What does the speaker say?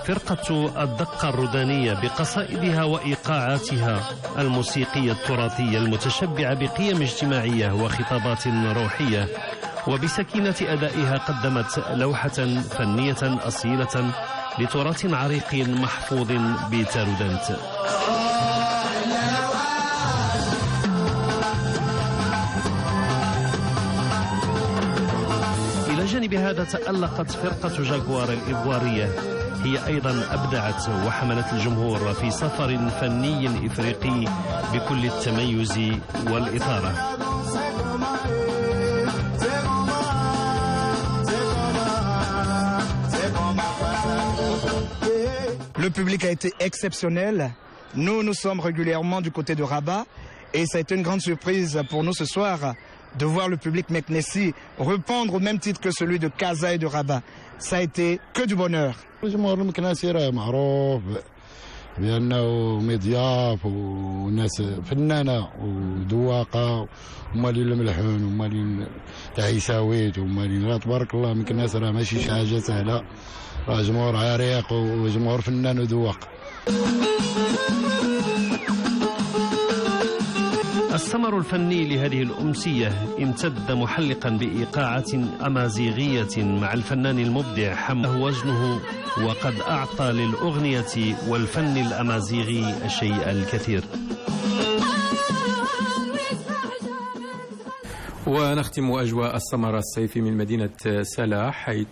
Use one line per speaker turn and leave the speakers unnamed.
فرقة الدقة الردانية بقصائدها وإيقاعاتها الموسيقية التراثية المتشبعة بقيم اجتماعية وخطابات روحية، وبسكينة أدائها قدمت لوحة فنية أصيلة لتراث عريق محفوظ بتارودنت. إلى جانب هذا تألقت فرقة جاكوار الإيفوارية، هي أيضا أبدعت وحملت الجمهور في سفر فني إفريقي بكل التميز والإثارة.
Le public a été exceptionnel. Nous sommes régulièrement du côté de Rabat et ça a été une grande surprise pour nous ce soir de voir le public meknessi répondre au même titre que celui de Casa et de Rabat. Ça a été que du bonheur.
الجمهور المكناسي راه معروف بأنه مضياف وناس فنانة ودواقة ومالين الملحون ومالين العيساويت ومالين تبارك الله. مكناس راه ماشي شي حاجة سهلة، راه جمهور عريق وجمهور فنان وذواق.
الثمر الفني لهذه الأمسية امتد محلقا بإيقاعات أمازيغية مع الفنان المبدع حمله وزنه، وقد أعطى للأغنية والفن الأمازيغي الشيء الكثير.
ونختم أجواء السمر الصيفي من مدينة سلا، حيث